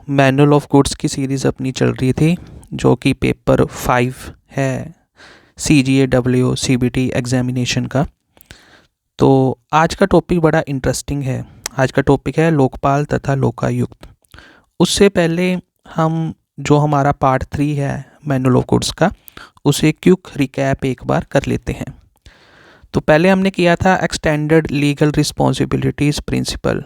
Manual of goods की series अपनी चल रही थी जो कि पेपर 5 है CGA CBT एग्जामिनेशन का। तो आज का टॉपिक बड़ा इंटरेस्टिंग है। आज का टॉपिक है लोकपाल तथा लोकायुक्त। उससे पहले हम जो हमारा पार्ट 3 है मैनुअल ऑफ गुड्स का, उसे क्विक रिकैप एक बार कर लेते हैं। तो पहले हमने किया था extended legal responsibilities principle.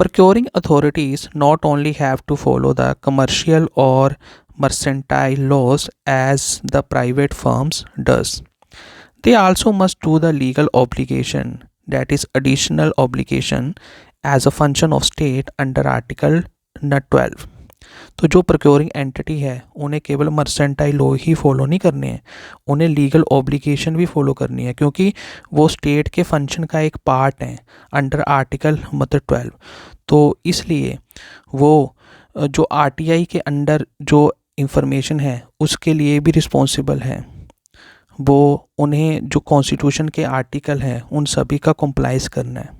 Procuring authorities not only have to follow the commercial or mercantile laws as the private firms does, they also must do the legal obligation, that is additional obligation, as a function of state under Article 12। तो जो procuring entity है उन्हें केवल mercantile law ही follow नहीं करने हैं, उन्हें legal obligation भी फॉलो करनी है, क्योंकि वो स्टेट के फंक्शन का एक पार्ट है अंडर आर्टिकल 12। तो इसलिए वो जो RTI के अंडर जो इंफॉर्मेशन है उसके लिए भी रिस्पॉन्सिबल है। वो उन्हें जो कॉन्स्टिट्यूशन के आर्टिकल हैं उन सभी का कंप्लाइज करना है।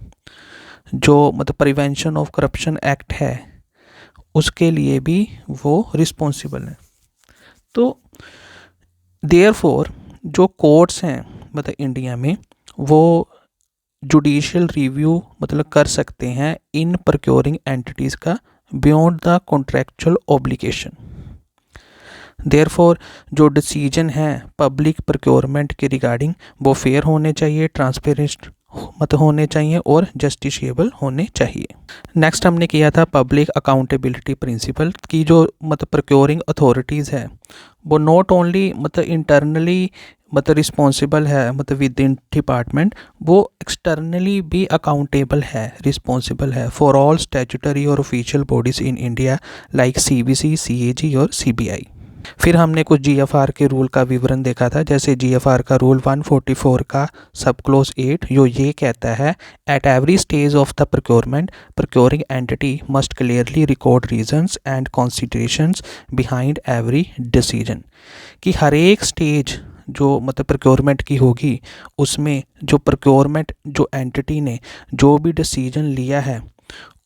जो प्रिवेंशन ऑफ करप्शन एक्ट है उसके लिए भी वो रिस्पॉन्सिबल है। तो देयरफॉर जो कोर्ट्स हैं इंडिया में, वो जुडिशियल रिव्यू कर सकते हैं इन प्रोक्योरिंग एंटिटीज़ का beyond the contractual obligation. Therefore जो डिसीजन है पब्लिक प्रोक्योरमेंट के रिगार्डिंग वो फेयर होने चाहिए, ट्रांसपेरेंट होने चाहिए और जस्टिशिएबल होने चाहिए। नेक्स्ट हमने किया था पब्लिक अकाउंटेबिलिटी प्रिंसिपल की जो प्रोक्योरिंग अथॉरिटीज़ है वो नॉट ओनली इंटरनली रिस्पॉन्सिबल है विद इन डिपार्टमेंट, वो एक्सटर्नली भी अकाउंटेबल है, रिस्पॉन्सिबल है फॉर ऑल स्टैट्यूटरी और official bodies in India like CBC, CAG और CBI। फिर हमने कुछ GFR के रूल का विवरण देखा था, जैसे GFR का रूल 144 का सब क्लोज 8 जो ये कहता है at every stage of the procurement procuring entity must clearly record reasons and considerations behind every decision. कि हर एक स्टेज जो प्रोक्योरमेंट की होगी उसमें जो प्रोक्योरमेंट जो एंटिटी ने जो भी डिसीजन लिया है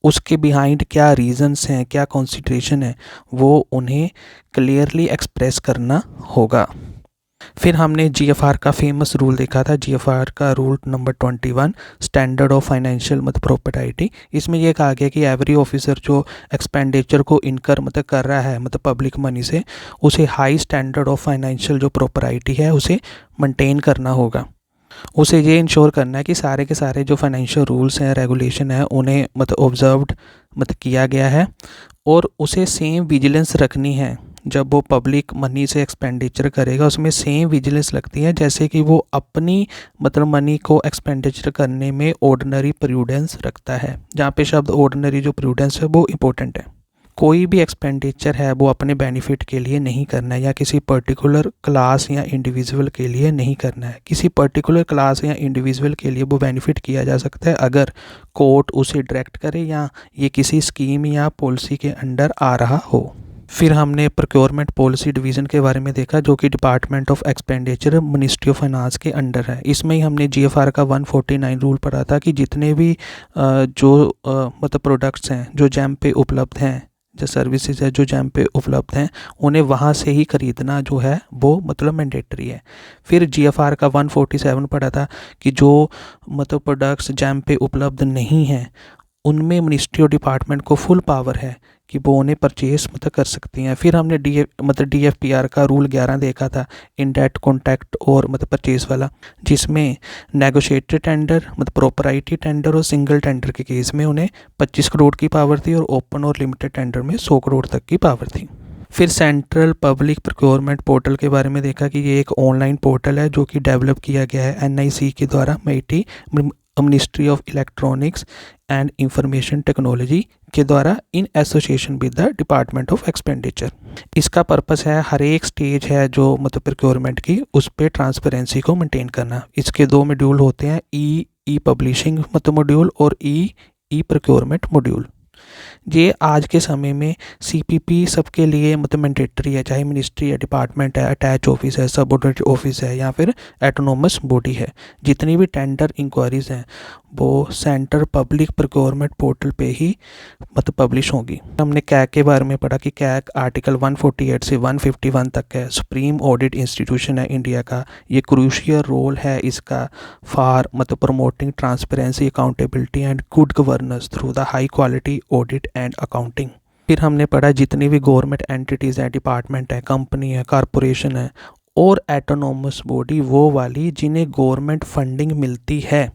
उसके बिहाइंड क्या रीज़न्स हैं, क्या कंसिडरेशन है, वो उन्हें क्लियरली एक्सप्रेस करना होगा। फिर हमने GFR का फेमस रूल देखा था, GFR का rule number 21 standard of financial property. इसमें यह कहा गया कि एवरी ऑफिसर जो एक्सपेंडिचर को इनकर कर रहा है पब्लिक मनी से, उसे हाई स्टैंडर्ड ऑफ फाइनेंशियल जो प्रॉपर्टी है उसे मेंटेन करना होगा। उसे ये इंश्योर करना है कि सारे के सारे जो फाइनेंशियल रूल्स हैं, रेगुलेशन है, उन्हें ऑब्जर्व्ड किया गया है, और उसे सेम विजिलेंस रखनी है। जब वो पब्लिक मनी से एक्सपेंडिचर करेगा उसमें सेम विजिलेंस लगती है जैसे कि वो अपनी मनी को एक्सपेंडिचर करने में ऑर्डिनरी प्रूडेंस रखता है। जहाँ पे शब्द ऑर्डिनरी जो प्रूडेंस है वो इम्पोर्टेंट है। कोई भी एक्सपेंडिचर है वो अपने बेनिफिट के लिए नहीं करना है या किसी पर्टिकुलर क्लास या इंडिविजुअल के लिए नहीं करना है। किसी पर्टिकुलर क्लास या इंडिविजुअल के लिए वो बेनिफिट किया जा सकता है अगर कोर्ट उसे डायरेक्ट करे या ये किसी स्कीम या पॉलिसी के अंडर आ रहा हो। फिर हमने प्रोक्योरमेंट पॉलिसी डिवीज़न के बारे में देखा जो कि department of expenditure ministry of finance के अंडर है। इसमें ही हमने GFR का 149 रूल पढ़ा था कि जितने भी जो प्रोडक्ट्स हैं जो जैम पे उपलब्ध हैं, जो सर्विसेज है जो जैम पे उपलब्ध हैं, उन्हें वहाँ से ही ख़रीदना जो है वो मैंडेटरी है। फिर GFR का 147 पढ़ा था कि जो प्रोडक्ट्स जैम पे उपलब्ध नहीं हैं उनमें मिनिस्ट्री और डिपार्टमेंट को फुल पावर है कि वो उन्हें परचेस कर सकती हैं। फिर हमने DFPR का रूल 11 देखा था, इनडायरेक्ट कॉन्ट्रैक्ट और परचेस वाला, जिसमें नेगोशिएटेड टेंडर प्रोपराइटरी टेंडर और सिंगल टेंडर के केस में उन्हें 25 करोड़ की पावर थी और ओपन और लिमिटेड टेंडर में 100 करोड़ तक की पावर थी। फिर सेंट्रल पब्लिक प्रोक्योरमेंट पोर्टल के बारे में देखा कि ये एक ऑनलाइन पोर्टल है जो कि डेवलप किया गया है NIC के द्वारा, MeitY ministry of electronics and information technology के द्वारा in association with the department of expenditure. इसका पर्पस है हर एक स्टेज है जो प्रोक्योरमेंट की उस पर ट्रांसपेरेंसी को मेंटेन करना। इसके 2 मॉड्यूल होते हैं, ई पब्लिशिंग मॉड्यूल और ई प्रोक्योरमेंट मॉड्यूल। ये आज के समय में सीपीपी सबके लिए मतलब मैंडेटरी है, चाहे मिनिस्ट्री है, डिपार्टमेंट है, अटैच ऑफिस है, सबऑर्डिनेट ऑफिस है या फिर एटोनोमस बॉडी है। जितनी भी टेंडर इंक्वायरीज हैं वो सेंटर पब्लिक प्रोक्योरमेंट पोर्टल पे ही मतलब पब्लिश होगी। हमने कैग के बारे में पढ़ा कि कैग आर्टिकल 148 से 151 तक है, सुप्रीम ऑडिट इंस्टीट्यूशन है इंडिया का। ये क्रूशियल रोल है इसका फॉर मतलब promoting transparency, accountability and good governance through the high quality audit and accounting. फिर हमने पढ़ा जितनी भी गवर्नमेंट एंटिटीज़ हैं, डिपार्टमेंट है, कंपनी है, कॉरपोरेशन है और एटोनोमस बॉडी वो वाली जिन्हें गवर्नमेंट फंडिंग मिलती है,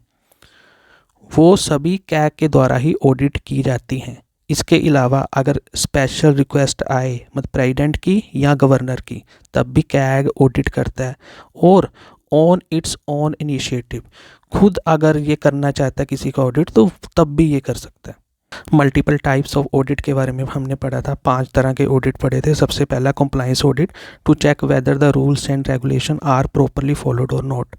वो सभी कैग के द्वारा ही ऑडिट की जाती हैं। इसके अलावा अगर स्पेशल रिक्वेस्ट आए मतलब प्रेसिडेंट की या गवर्नर की, तब भी कैग ऑडिट करता है और ऑन इट्स ओन इनिशिएटिव, खुद अगर ये करना चाहता है किसी का ऑडिट तो तब भी ये कर सकता है। मल्टीपल टाइप्स ऑफ ऑडिट के बारे में हमने पढ़ा था, 5 तरह के ऑडिट पढ़े थे। सबसे पहला compliance audit, to check whether the rules and regulation are properly followed और नॉट।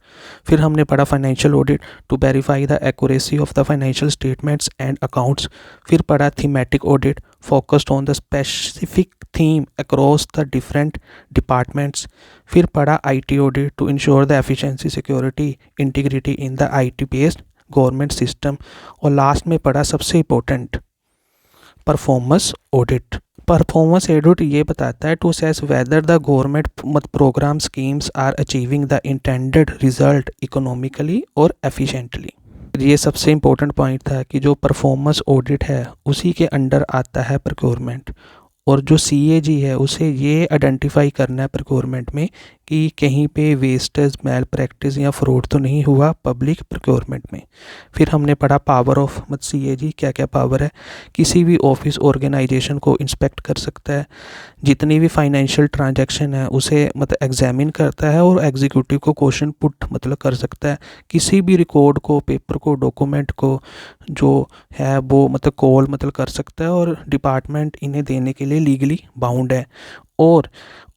फिर हमने पढ़ा financial audit, to verify the accuracy of the financial statements and accounts. फिर पढ़ा thematic audit, focused on the specific theme across the different departments. फिर पढ़ा IT audit, to ensure the efficiency, security, integrity in the IT based government system. और last में पढ़ा सबसे important performance audit. Performance audit ये बताता है to assess whether the government program schemes are achieving the intended result economically और efficiently. ये सबसे इम्पोर्टेंट पॉइंट था कि जो परफॉर्मेंस ऑडिट है उसी के अंडर आता है प्रोक्योरमेंट, और जो सीएजी है उसे ये आइडेंटिफाई करना है प्रोक्योरमेंट में कि कहीं पे वेस्टेज, मैल प्रैक्टिस या फ्रॉड तो नहीं हुआ पब्लिक प्रोक्योरमेंट में। फिर हमने पढ़ा पावर ऑफ मतलब सीएजी क्या क्या पावर है। किसी भी ऑफिस ऑर्गेनाइजेशन को इंस्पेक्ट कर सकता है, जितनी भी फाइनेंशियल ट्रांजैक्शन है उसे मतलब एग्जामिन करता है और एग्जीक्यूटिव को क्वेश्चन पुट मतलब कर सकता है। किसी भी रिकॉर्ड को, पेपर को, डॉक्यूमेंट को जो है वो मतलब कॉल मतलब कर सकता है और डिपार्टमेंट इन्हें देने के लिए लीगली बाउंड है। और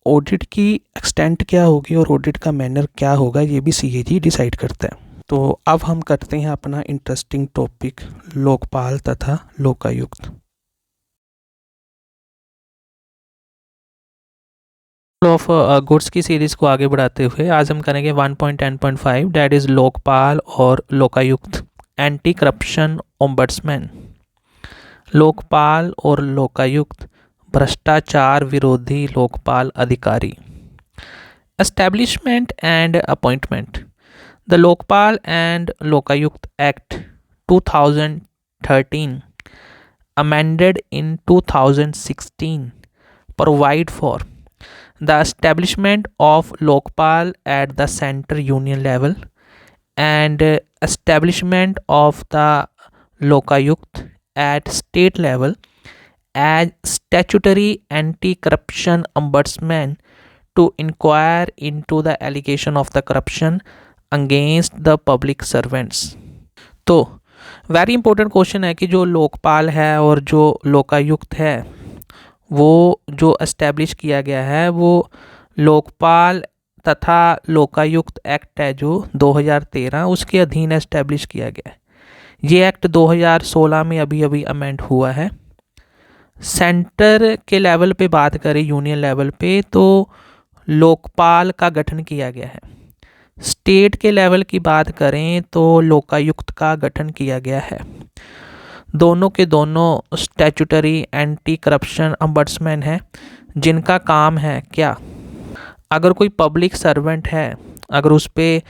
ऑडिट की एक्सटेंट क्या होगी और ऑडिट का मैनर क्या होगा ये भी सीएजी डिसाइड करता है। तो अब हम करते हैं अपना इंटरेस्टिंग टॉपिक लोकपाल तथा लोकायुक्त। ऑफ गुड्स की सीरीज़ को आगे बढ़ाते हुए आज हम करेंगे 1.10.5 डैट इज़ लोकपाल और Lokayukta, anti corruption ombudsman. Lokpal और लोकायुक्त, भ्रष्टाचार विरोधी लोकपाल अधिकारी। Establishment and appointment. The Lokpal and Lokayukta act 2013 amended in 2016 provide for the establishment of Lokpal at the center union level and establishment of the Lokayukt at state level as statutory anti-corruption ombudsman to inquire into the allegation of the corruption against the public servants। तो very important question है कि जो लोकपाल है और जो लोकायुक्त है वो जो एस्टेब्लिश किया गया है वो लोकपाल तथा लोकायुक्त एक्ट है जो 2013 उसके अधीन एस्टेब्लिश किया गया है। ये एक्ट 2016 में अभी अभी अमेंड हुआ है। सेंटर के लेवल पे बात करें, यूनियन लेवल पे, तो लोकपाल का गठन किया गया है। स्टेट के लेवल की बात करें तो लोकायुक्त का गठन किया गया है। दोनों के दोनों स्टैट्यूटरी एंटी करप्शन ombudsman है, जिनका काम है क्या, अगर कोई पब्लिक सर्वेंट है, अगर उस पर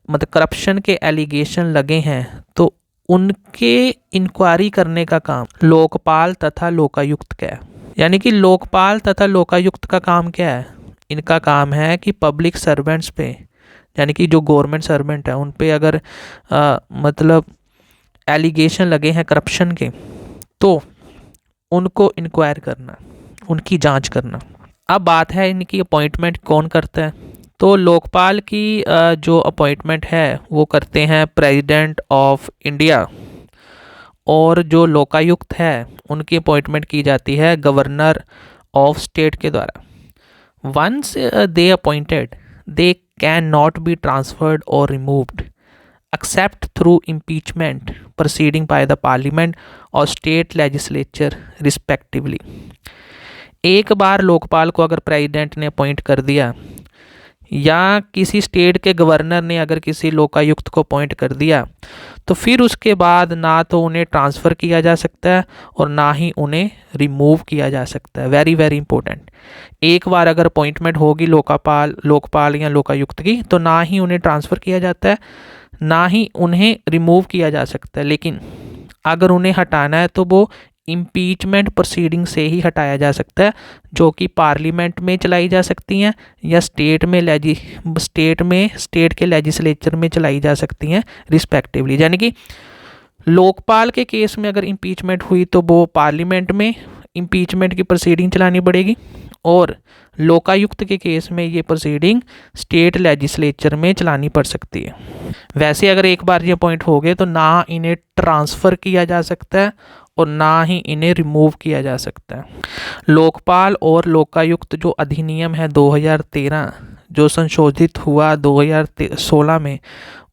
मतलब करप्शन के एलिगेशन लगे हैं तो उनके इंक्वायरी करने का काम लोकपाल तथा लोकायुक्त का है। यानी कि लोकपाल तथा लोकायुक्त का काम क्या है, इनका काम है कि पब्लिक सर्वेंट्स पे यानी कि जो गवर्नमेंट सर्वेंट है उन पे अगर मतलब एलिगेशन लगे हैं करप्शन के तो उनको इंक्वायर करना, उनकी जांच करना। अब बात है इनकी अपॉइंटमेंट कौन करता है। तो लोकपाल की जो अपॉइंटमेंट है वो करते हैं प्रेसिडेंट ऑफ इंडिया, और जो लोकायुक्त है उनकी अपॉइंटमेंट की जाती है गवर्नर ऑफ स्टेट के द्वारा। Once they appointed they can not be transferred और removed except through impeachment proceeding by the parliament और स्टेट लेजिस्लेचर रिस्पेक्टिवली। एक बार लोकपाल को अगर प्रेसिडेंट ने अपॉइंट कर दिया या किसी स्टेट के गवर्नर ने अगर किसी लोकायुक्त को अपॉइंट कर दिया तो फिर उसके बाद ना तो उन्हें ट्रांसफ़र किया जा सकता है और ना ही उन्हें रिमूव किया जा सकता है। Very very important. एक बार अगर अपॉइंटमेंट होगी लोकपाल या लोकायुक्त की तो ना ही उन्हें ट्रांसफ़र किया जाता है ना ही उन्हें रिमूव किया जा सकता है, लेकिन अगर उन्हें हटाना है तो वो इम्पीचमेंट प्रोसीडिंग से ही हटाया जा सकता है, जो कि पार्लियामेंट में चलाई जा सकती हैं या स्टेट के लेजिस्लेचर में चलाई जा सकती हैं रिस्पेक्टिवली। यानी कि लोकपाल के केस में अगर इम्पीचमेंट हुई तो वो पार्लियामेंट में इम्पीचमेंट की प्रोसीडिंग चलानी पड़ेगी और लोकायुक्त के केस में ये प्रोसीडिंग स्टेट लेजिस्लेचर में चलानी पड़ सकती है। वैसे अगर एक बार ये अपॉइंट हो गए तो ना इन्हें ट्रांसफ़र किया जा सकता है और ना ही इन्हें रिमूव किया जा सकता है। लोकपाल और लोकायुक्त जो अधिनियम है 2013 जो संशोधित हुआ 2016 में,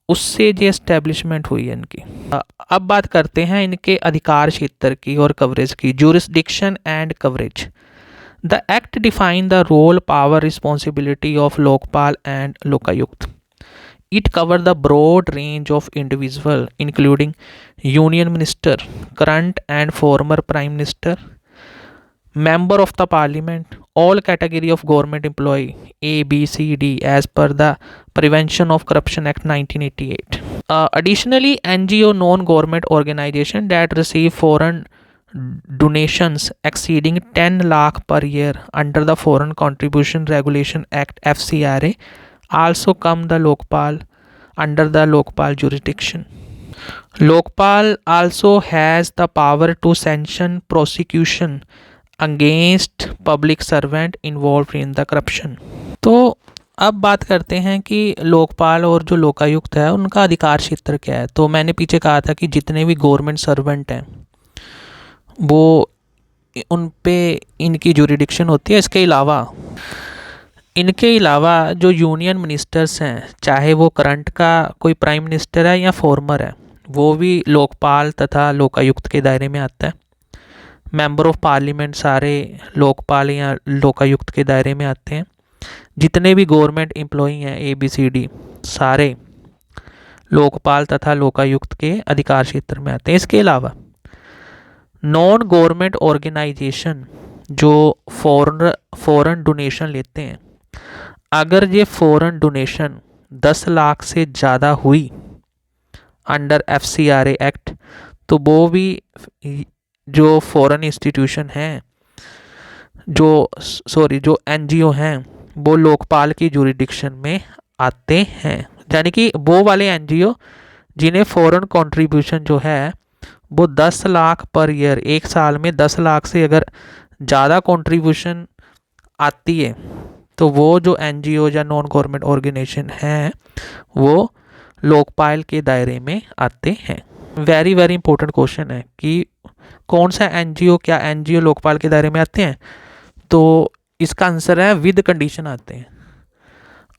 उससे ये एस्टेब्लिशमेंट हुई है इनकी। अब बात करते हैं इनके अधिकार क्षेत्र की और कवरेज की। Jurisdiction and coverage. The act define the role, power, responsibility of Lokpal and Lokayukta. It covered the broad range of individual, including union minister, current and former prime minister, member of the parliament, all category of government employee A, B, C, D as per the Prevention of Corruption Act 1988. Additionally, NGO non-government organization that receive foreign donations exceeding 10 lakh per year under the Foreign Contribution Regulation Act FCRA also come the Lokpal under the Lokpal jurisdiction. Lokpal also has the power to sanction prosecution against public servant involved in the corruption. तो अब बात करते हैं कि लोकपाल और जो लोकायुक्त है उनका अधिकार क्षेत्र क्या है। तो मैंने पीछे कहा था कि जितने भी गवर्नमेंट सर्वेंट हैं वो उन पे इनकी जुरिडिक्शन होती है। इनके अलावा जो यूनियन मिनिस्टर्स हैं, चाहे वो करंट का कोई प्राइम मिनिस्टर है या फॉर्मर है, वो भी लोकपाल तथा लोकायुक्त के दायरे में आता है। मेंबर ऑफ पार्लियामेंट सारे लोकपाल या लोकायुक्त के दायरे में आते हैं। जितने भी गवर्नमेंट एम्प्लॉई हैं ABCD सारे लोकपाल तथा लोकायुक्त के अधिकार क्षेत्र में आते हैं। इसके अलावा नॉन गवर्नमेंट ऑर्गेनाइजेशन जो फॉरेन डोनेशन लेते हैं, अगर ये फॉरेन डोनेशन 10 लाख से ज़्यादा हुई अंडर FCRA एक्ट तो वो भी जो फॉरेन इंस्टीट्यूशन हैं जो NGO हैं वो लोकपाल की जुरिडिक्शन में आते हैं। यानी कि वो वाले NGO जिन्हें फॉरेन कंट्रीब्यूशन जो है वो 10 लाख पर ईयर, एक साल में 10 लाख से अगर ज़्यादा कंट्रीब्यूशन आती है तो वो जो NGO या नॉन गवर्नमेंट ऑर्गेनाइजेशन हैं वो लोकपाल के दायरे में आते हैं। वेरी वेरी इंपॉर्टेंट क्वेश्चन है कि कौन सा क्या NGO लोकपाल के दायरे में आते हैं। तो इसका आंसर है विद कंडीशन आते हैं।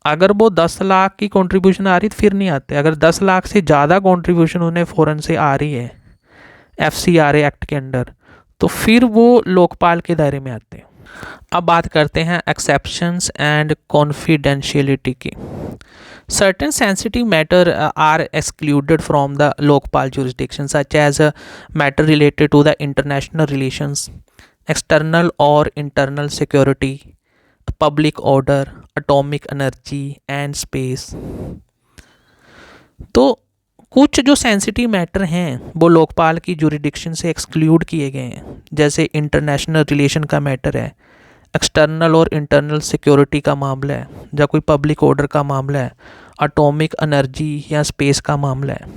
अगर वो 10 लाख की कंट्रीब्यूशन आ रही तो फिर नहीं आते। अगर 10 लाख से ज़्यादा कंट्रीब्यूशन उन्हें फॉरेन से आ रही है FCRA एक्ट के अंडर तो फिर वो लोकपाल के दायरे में आते हैं। अब बात करते हैं एक्सेप्शंस एंड कॉन्फिडेंशियलिटी की। Certain sensitive matter are excluded from the Lokpal jurisdiction such as matter related to the international relations, external और internal security, public order, atomic energy and space. तो कुछ जो सेंसिटिव मैटर हैं वो लोकपाल की जुरिडिक्शन से exclude किए गए हैं, जैसे इंटरनेशनल रिलेशन का मैटर है, एक्सटर्नल और इंटरनल सिक्योरिटी का मामला है, या कोई पब्लिक ऑर्डर का मामला है, एटॉमिक एनर्जी या स्पेस का मामला है।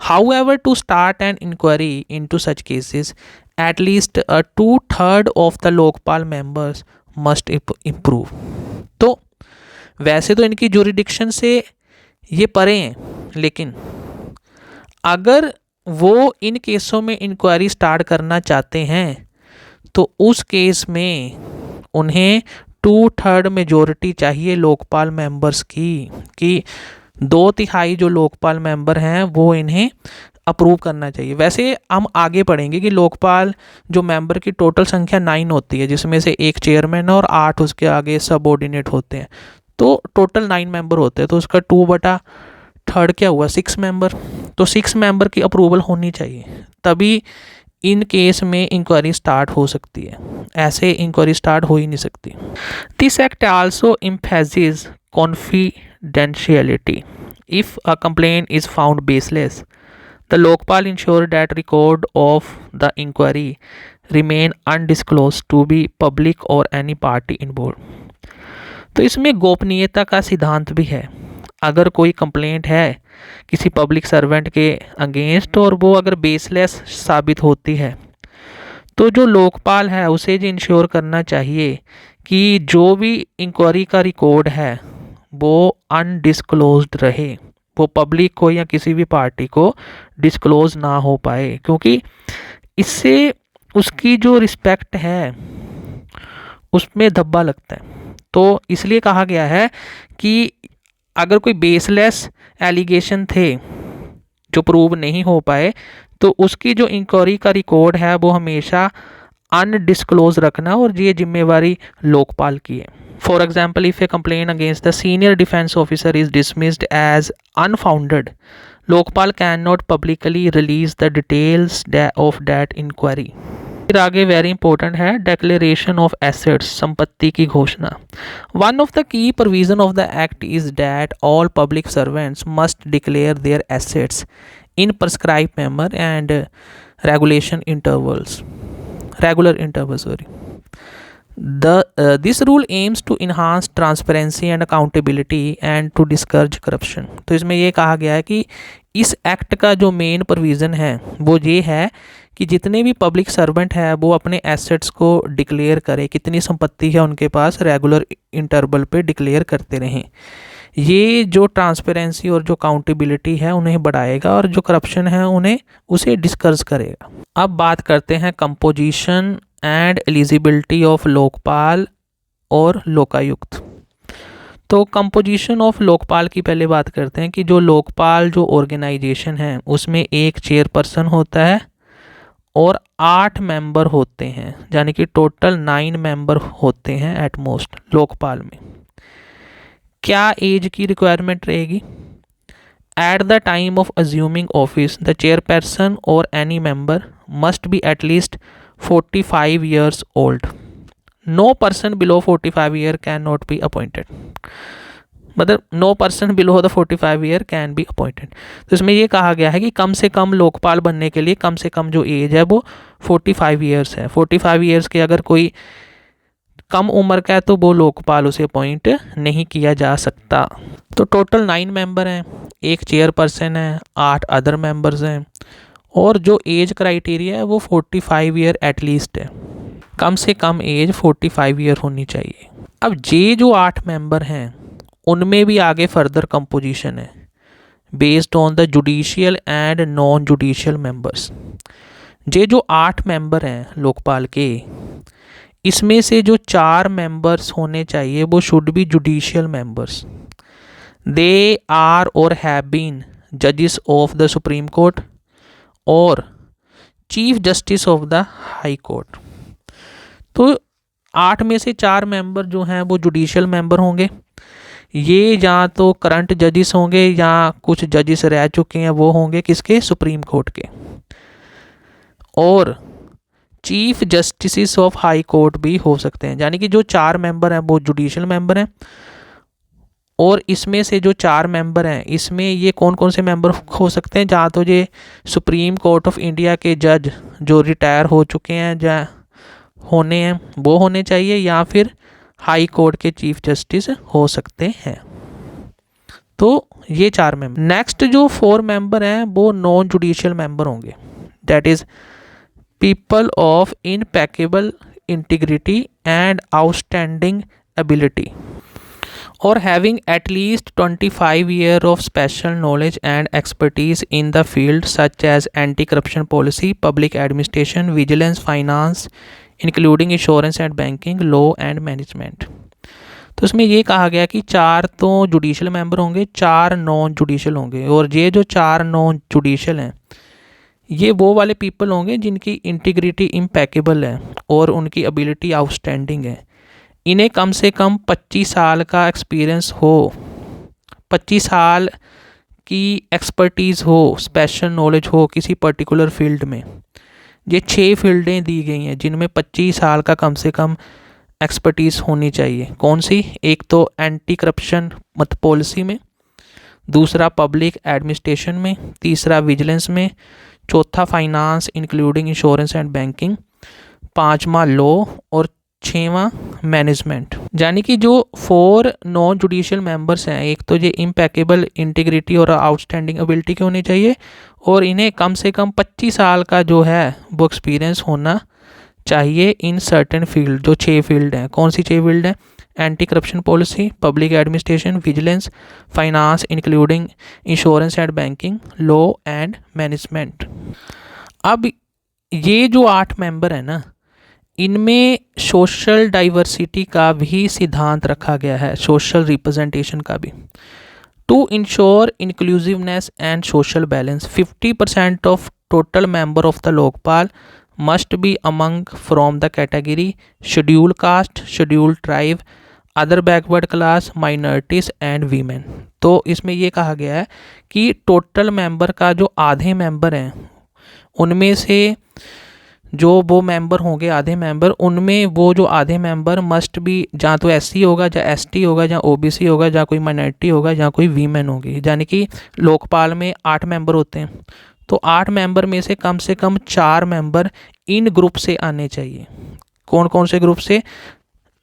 However to start an inquiry into such cases at least 2/3 of the Lokpal members must improve. तो वैसे तो इनकी जुरिडिक्शन से ये परे हैं, लेकिन अगर वो इन केसों में इंक्वायरी स्टार्ट करना चाहते हैं तो उस केस में उन्हें 2/3 मेजॉरिटी चाहिए लोकपाल मेंबर्स की, कि 2/3 जो लोकपाल मेंबर हैं वो इन्हें अप्रूव करना चाहिए। वैसे हम आगे पढ़ेंगे कि लोकपाल जो मेंबर की टोटल संख्या 9 होती है, जिसमें से एक चेयरमैन और 8 उसके आगे सबऑर्डिनेट होते हैं, तो टोटल 9 मेंबर होते हैं। तो उसका 2/3 क्या हुआ, 6 मेंबर। तो 6 मेंबर की अप्रूवल होनी चाहिए, तभी इन केस में इंक्वायरी स्टार्ट हो सकती है, ऐसे इंक्वायरी स्टार्ट हो ही नहीं सकती। This act also emphasises confidentiality. If a complaint is found baseless, the Lokpal ensure that record of the inquiry remain undisclosed to be public or any party involved. तो इसमें गोपनीयता का सिद्धांत भी है। अगर कोई कंप्लेंट है किसी पब्लिक सर्वेंट के अगेंस्ट और वो अगर बेसलेस साबित होती है, तो जो लोकपाल है उसे ये इंश्योर करना चाहिए कि जो भी इंक्वायरी का रिकॉर्ड है वो अनडिस्क्लोज्ड रहे, वो पब्लिक को या किसी भी पार्टी को डिस्क्लोज ना हो पाए, क्योंकि इससे उसकी जो रिस्पेक्ट है उसमें धब्बा लगता है। तो इसलिए कहा गया है कि अगर कोई बेसलेस एलिगेशन थे जो प्रूव नहीं हो पाए, तो उसकी जो इंक्वायरी का रिकॉर्ड है वो हमेशा अनडिस्क्लोज रखना, और ये जिम्मेवारी लोकपाल की है। For example, if a complaint against the senior defense officer is dismissed as unfounded, Lokpal cannot publicly release the details of that inquiry. फिर आगे वेरी इंपॉर्टेंट है डेक्लेरेशन ऑफ एसेट्स, संपत्ति की घोषणा। One of the key provision of the act is that all public servants must declare there assets in prescribe manner and regular intervals. This rule aims to enhance transparency and accountability and to discourage corruption. तो इसमें ये कहा गया है कि इस act का जो मेन प्रोविज़न है वो ये है कि जितने भी पब्लिक सर्वेंट हैं वो अपने एसेट्स को डिक्लेयर करें, कितनी संपत्ति है उनके पास, रेगुलर इंटरवल पे डिक्लेयर करते रहें। ये जो ट्रांसपेरेंसी और जो अकाउंटेबिलिटी है उन्हें बढ़ाएगा और जो करप्शन है उसे डिस्करेज करेगा। अब बात करते हैं composition and eligibility of Lokpal और लोकायुक्त। तो कंपोजिशन ऑफ लोकपाल की पहले बात करते हैं कि जो लोकपाल जो ऑर्गेनाइजेशन है उसमें एक चेयरपर्सन होता है और 8 मेंबर होते हैं, यानी कि टोटल 9 मेंबर होते हैं एट मोस्ट लोकपाल में। क्या एज की रिक्वायरमेंट रहेगी? At the time of assuming office the chairperson और any member must be at least 45 years old. No person below 45 year cannot be appointed. मतलब no person below the 45 year can be appointed. तो इसमें ये कहा गया है कि कम से कम लोकपाल बनने के लिए कम से कम जो एज है वो 45 years है। 45 years के अगर कोई कम उम्र का है तो वो लोकपाल उसे अपॉइंट नहीं किया जा सकता। तो टोटल 9 मेंबर हैं, एक चेयरपर्सन है, 8 अदर मेंबर्स हैं, और जो एज क्राइटेरिया है वो 45 ईयर एटलीस्ट है, कम से कम एज 45 ईयर होनी चाहिए। अब ये जो 8 मेंबर हैं उनमें भी आगे फर्दर कंपोजिशन है based on the judicial and non judicial members. ये जो 8 मेंबर हैं लोकपाल के, इसमें से जो 4 मेंबर्स होने चाहिए वो should be judicial members. They are और हैव बीन जजेस ऑफ द सुप्रीम कोर्ट और chief justice of the high court. तो 8 में से 4 मेंबर जो हैं वो जुडिशियल मेंबर होंगे। ये या तो करंट जजेस होंगे या कुछ जजेस रह चुके हैं वो होंगे किसके, सुप्रीम कोर्ट के। और chief justice of high court भी हो सकते हैं, यानी कि जो 4 मेंबर हैं वो जुडिशियल मेंबर हैं। और इसमें से जो 4 मेंबर हैं इसमें ये कौन कौन से मेंबर हो सकते हैं, जहाँ तो ये सुप्रीम कोर्ट ऑफ इंडिया के जज जो रिटायर हो चुके हैं या होने हैं वो होने चाहिए, या फिर हाई कोर्ट के चीफ जस्टिस हो सकते हैं। तो ये 4 मेंबर। नेक्स्ट जो 4 मेंबर हैं वो नॉन जुडिशियल मेंबर होंगे, that is people of impeccable integrity and outstanding ability or having at least 25 years of special knowledge and expertise in the field such as anti-corruption policy, public administration, vigilance, finance, including insurance and banking, law and management. तो इसमें ये कहा गया कि 4 तो judicial member होंगे, 4 non judicial होंगे। और ये जो 4 नॉन जुडिशल हैं ये वो वाले पीपल होंगे जिनकी इंटीग्रिटी इम्पेकेबल है और उनकी एबिलिटी आउटस्टैंडिंग है। इन्हें कम से कम 25 साल का एक्सपीरियंस हो, 25 साल की एक्सपर्टीज़ हो, स्पेशल नॉलेज हो किसी पर्टिकुलर फील्ड में। ये 6 फील्डें दी गई हैं जिनमें 25 साल का कम से कम एक्सपर्टीज़ होनी चाहिए। कौन सी? एक तो एंटी करप्शन पॉलिसी में, दूसरा पब्लिक एडमिनिस्ट्रेशन में, तीसरा विजिलेंस में, चौथा finance including insurance and banking, पाँचवा लॉ और 6वां मैनेजमेंट। यानी कि जो 4 नॉन जुडिशियल मेंबर्स हैं, एक तो ये इम्पेकेबल इंटीग्रिटी और आउटस्टैंडिंग एबिलिटी के होने चाहिए और इन्हें कम से कम 25 साल का जो है वो एक्सपीरियंस होना चाहिए इन सर्टेन फील्ड। जो 6 फील्ड हैं, कौन सी 6 फील्ड हैं? Anti corruption policy, public administration, vigilance, finance including insurance and banking, law and management. अब ये जो 8 मेंबर हैं ना, इनमें सोशल डाइवर्सिटी का भी सिद्धांत रखा गया है, सोशल रिप्रेजेंटेशन का भी। To ensure inclusiveness and social balance 50% of total member of the Lokpal must be among from the category schedule caste, schedule tribe, other backward class, minorities and women. तो इसमें ये कहा गया है कि टोटल मेंबर का जो आधे मेंबर हैं उनमें से जो वो मेंबर होंगे आधे मेंबर, उनमें वो जो आधे मेंबर मस्ट भी जहाँ तो एससी होगा, जहाँ एसटी होगा, जहाँ ओबीसी होगा, जहाँ कोई माइनॉरिटी होगा, जहाँ कोई वीमेन होगी। यानी कि लोकपाल में 8 मेंबर होते हैं, तो 8 मेंबर में से कम 4 मेंबर इन ग्रुप से आने चाहिए। कौन कौन से ग्रुप से?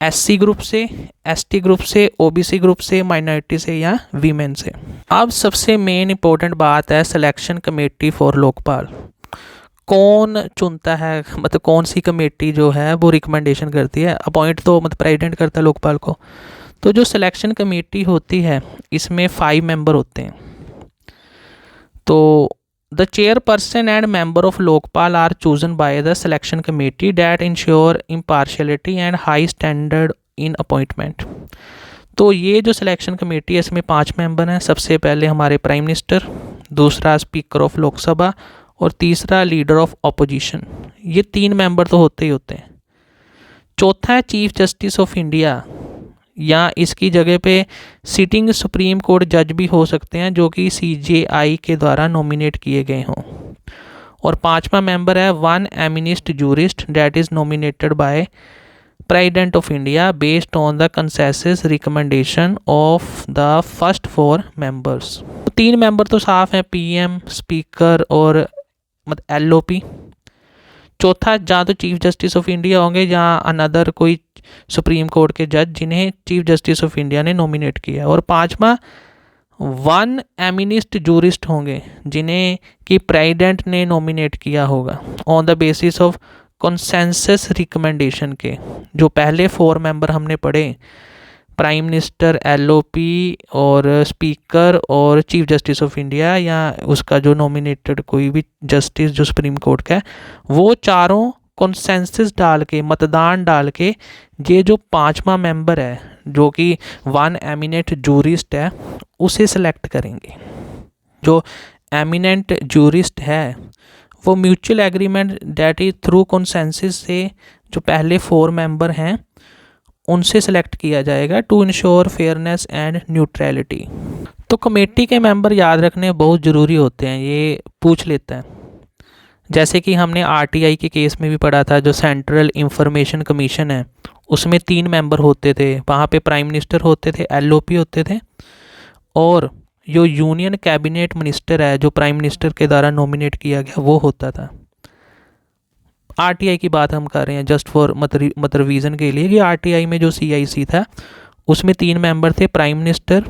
एससी ग्रुप से, एसटी ग्रुप से, ओबीसी ग्रुप से, माइनॉरिटी से या वीमेन से। अब सबसे मेन इंपॉर्टेंट बात है सिलेक्शन कमेटी फॉर लोकपाल। कौन चुनता है, मतलब कौन सी कमेटी जो है वो रिकमेंडेशन करती है? अपॉइंट तो प्रेसिडेंट करता है लोकपाल को। तो जो सिलेक्शन कमेटी होती है इसमें 5 मेंबर होते हैं। तो the chairperson and member of Lokpal are chosen by the selection committee that ensure impartiality and high standard in appointment. तो ये जो सिलेक्शन कमेटी है इसमें 5 मेंबर हैं। सबसे पहले हमारे प्राइम मिनिस्टर, दूसरा स्पीकर ऑफ लोकसभा और तीसरा लीडर ऑफ ऑपोजिशन। ये 3 मेंबर तो होते ही होते हैं। चौथा है चीफ जस्टिस ऑफ इंडिया, या इसकी जगह पे सिटिंग सुप्रीम कोर्ट जज भी हो सकते हैं जो कि सीजेआई के द्वारा नॉमिनेट किए गए हों। और 5वां मेंबर है one eminent jurist that is nominated by president of India based on the consensus recommendation of the first 4 members. 3 member तो साफ हैं, पीएम, स्पीकर और एलओपी। चौथा जहाँ तो चीफ जस्टिस ऑफ इंडिया होंगे, जहाँ अनदर कोई सुप्रीम कोर्ट के जज जिन्हें चीफ जस्टिस ऑफ इंडिया ने नॉमिनेट किया। और 5वां वन एमिनिस्ट जूरिस्ट होंगे जिन्हें कि प्रेसिडेंट ने नॉमिनेट किया होगा on the basis of consensus recommendation के। जो पहले 4 मेंबर हमने पढ़े, प्राइम मिनिस्टर, एलओपी और स्पीकर और चीफ जस्टिस ऑफ इंडिया या उसका जो नॉमिनेटेड कोई भी जस्टिस जो सुप्रीम कोर्ट का है, वो चारों कंसेंसस डाल के, मतदान डाल के ये जो 5वां मेंबर है जो कि वन एमिनेंट जूरिस्ट है उसे सेलेक्ट करेंगे। जो एमिनेंट जूरिस्ट है वो mutual agreement that is through consensus से जो पहले 4 मेंबर हैं उनसे सेलेक्ट किया जाएगा to ensure fairness and neutrality. तो कमेटी के मेंबर याद रखने बहुत ज़रूरी होते हैं, ये पूछ लेता है। जैसे कि हमने आरटीआई के केस में भी पढ़ा था, जो सेंट्रल इंफॉर्मेशन कमीशन है उसमें 3 मेंबर होते थे। वहाँ पे प्राइम मिनिस्टर होते थे, एलओपी होते थे, और जो यूनियन कैबिनेट मिनिस्टर है जो प्राइम मिनिस्टर के द्वारा नॉमिनेट किया गया वो होता था। आरटीआई की बात हम कर रहे हैं जस्ट फॉर मतलब रिवीजन के लिए कि आरटीआई में जो सीआईसी था उसमें 3 मेंबर थे, prime minister,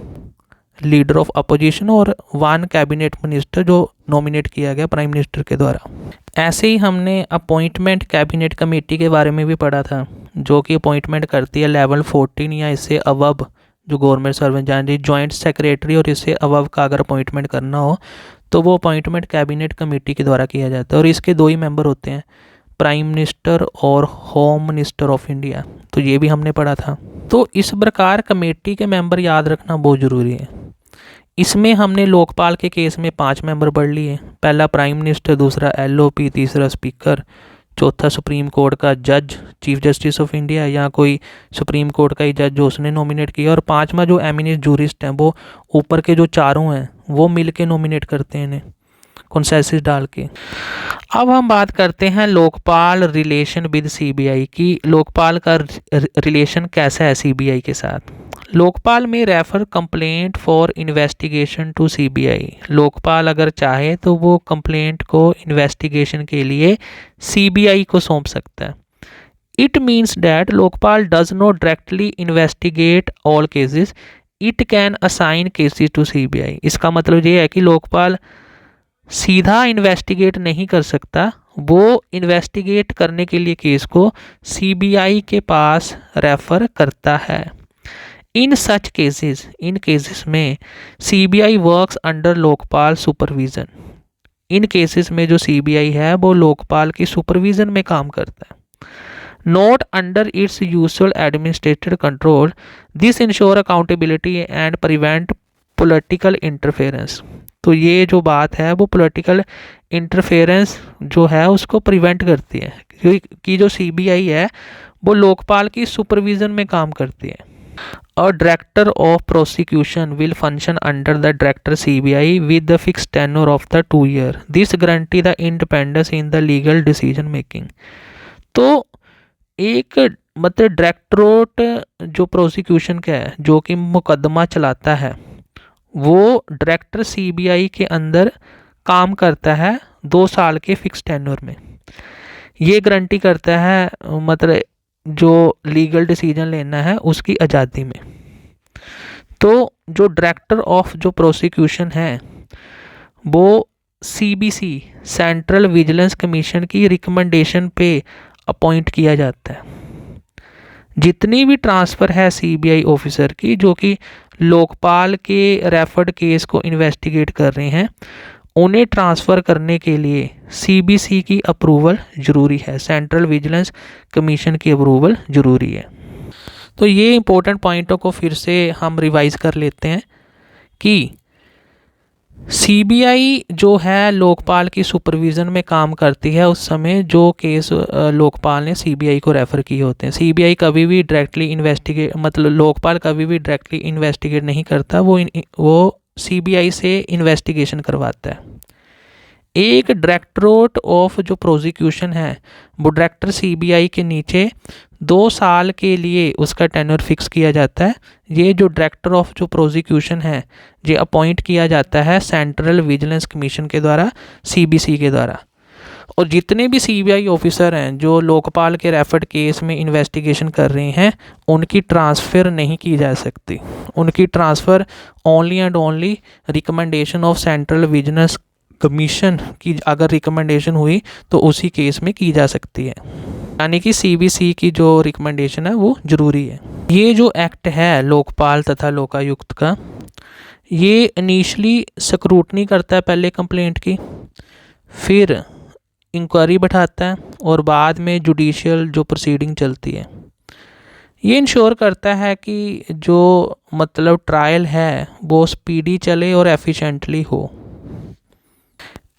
leader of opposition और वन कैबिनेट मिनिस्टर जो नॉमिनेट किया गया प्राइम मिनिस्टर के द्वारा। ऐसे ही हमने अपॉइंटमेंट कैबिनेट कमेटी के बारे में भी पढ़ा था जो कि अपॉइंटमेंट करती है लेवल 14 या इससे अबव जो गवर्नमेंट सर्वेंट, यानी जॉइंट सेक्रेटरी और इससे अबव का अगर अपॉइंटमेंट करना हो तो वो अपॉइंटमेंट कैबिनेट कमेटी के द्वारा किया जाता है। और इसके 2 ही मेंबर होते हैं, प्राइम मिनिस्टर और होम मिनिस्टर ऑफ इंडिया, तो ये भी हमने पढ़ा था। तो इस प्रकार कमेटी के मेंबर याद रखना बहुत ज़रूरी है। इसमें हमने लोकपाल के केस में 5 मेंबर पढ़ लिए, पहला प्राइम मिनिस्टर, दूसरा LOP, तीसरा स्पीकर, चौथा सुप्रीम कोर्ट का जज, चीफ जस्टिस ऑफ इंडिया या कोई सुप्रीम कोर्ट का ही जज जो उसने नॉमिनेट किया, और 5वां जो एमिनेंट जूरिस्ट हैं वो ऊपर के जो चारों हैं वो मिल के नॉमिनेट करते हैं इन्हें कंसेंसस डाल के। अब हम बात करते हैं लोकपाल रिलेशन विद CBI की। लोकपाल का रिलेशन कैसा है CBI के साथ। लोकपाल में refer complaint for investigation to CBI। Lokpal अगर चाहे तो वो कंप्लेंट को इन्वेस्टिगेशन के लिए CBI को सौंप सकता है। It means that Lokpal does not directly investigate all cases, it can assign cases to CBI। इसका मतलब ये है कि लोकपाल सीधा इन्वेस्टिगेट नहीं कर सकता, वो इन्वेस्टिगेट करने के लिए केस को CBI के पास रेफ़र करता है। इन सच केसेस, इन केसेस में CBI works under Lokpal supervision. इन केसेस में जो CBI है वो लोकपाल की सुपरविज़न में काम करता है। Not under its usual administrative control, this ensure accountability and prevent political interference. तो ये जो बात है वो पॉलिटिकल इंटरफेरेंस जो है उसको प्रिवेंट करती है, क्योंकि जो CBI है वो लोकपाल की सुपरविज़न में काम करती है। A director of prosecution will function under the director CBI with the fixed tenure of the 2 year. This guarantee the independence in the legal decision making. तो एक मतलब डायरेक्टरेट जो प्रोसिक्यूशन का है, जो कि मुकदमा चलाता है, वो डायरेक्टर CBI के अंदर काम करता है 2 साल के फिक्स टेन्योर में। ये गारंटी करता है मतलब जो लीगल डिसीजन लेना है उसकी आज़ादी में। तो जो डायरेक्टर ऑफ जो प्रोसिक्यूशन है वो CBC सेंट्रल विजिलेंस कमीशन की रिकमेंडेशन पे अपॉइंट किया जाता है। जितनी भी ट्रांसफ़र है CBI ऑफिसर की जो कि लोकपाल के रेफर्ड केस को इन्वेस्टिगेट कर रहे हैं, उन्हें ट्रांसफ़र करने के लिए CBC की अप्रूवल ज़रूरी है, सेंट्रल विजिलेंस कमीशन की अप्रूवल ज़रूरी है। तो ये इंपॉर्टेंट पॉइंटों को फिर से हम रिवाइज़ कर लेते हैं कि CBI जो है लोकपाल की सुपरविज़न में काम करती है उस समय जो केस लोकपाल ने CBI को रेफ़र किए होते हैं। CBI कभी भी डायरेक्टली इन्वेस्टिगेट मतलब लोकपाल कभी भी डायरेक्टली इन्वेस्टिगेट नहीं करता, वो CBI से इन्वेस्टिगेशन करवाता है। एक डायरेक्टरेट ऑफ जो प्रोसिक्यूशन है वो डायरेक्टर CBI के नीचे 2 साल के लिए उसका टेन्योर फिक्स किया जाता है। ये जो डायरेक्टर ऑफ जो प्रोसिक्यूशन है ये अपॉइंट किया जाता है सेंट्रल विजिलेंस कमीशन के द्वारा, CBC के द्वारा। और जितने भी CBI ऑफिसर हैं जो लोकपाल के रेफर्ड केस में इन्वेस्टिगेशन कर रहे हैं उनकी ट्रांसफ़र नहीं की जा सकती। उनकी transfer only and only recommendation of central vigilance commission की अगर रिकमेंडेशन हुई तो उसी केस में की जा सकती है, यानी कि CBC की जो रिकमेंडेशन है वो ज़रूरी है। ये जो एक्ट है लोकपाल तथा लोकायुक्त का, ये इनिशियली स्क्रूटनी करता है पहले कंप्लेंट की, फिर इंक्वायरी बैठाता है और बाद में जुडिशियल जो प्रोसीडिंग चलती है। ये इंश्योर करता है कि जो मतलब ट्रायल है वो स्पीडी चले और एफिशिएंटली हो।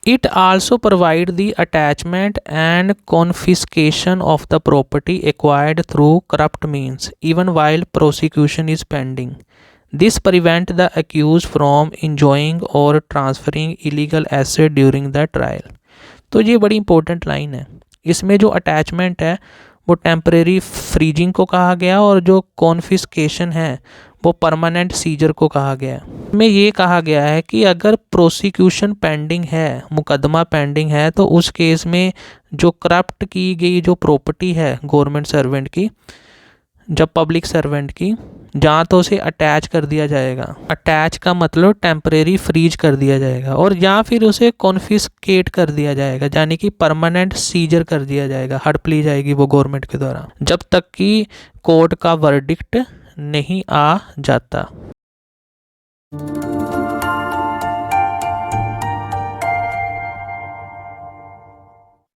It also provide the attachment and confiscation of the property acquired through corrupt means, even while prosecution is pending. This prevent the accused from enjoying or transferring illegal asset during the trial. तो ये बड़ी important line है। इसमें जो attachment है वो temporary freezing को कहा गया और जो कॉन्फिस्केशन है वो परमानेंट सीजर को कहा गया। में ये कहा गया है कि अगर प्रोसिक्यूशन पेंडिंग है, मुकदमा पेंडिंग है, तो उस केस में जो करप्ट की गई जो प्रॉपर्टी है गवर्नमेंट सर्वेंट की, जब पब्लिक सर्वेंट की, जहाँ तो उसे अटैच कर दिया जाएगा। अटैच का मतलब टेम्परेरी फ्रीज कर दिया जाएगा, और या फिर उसे कॉन्फिस्केट कर दिया जाएगा, यानी कि परमानेंट सीजर कर दिया जाएगा, हड़प ली जाएगी वो गवर्नमेंट के द्वारा, जब तक कि कोर्ट का वर्डिक्ट नहीं आ जाता।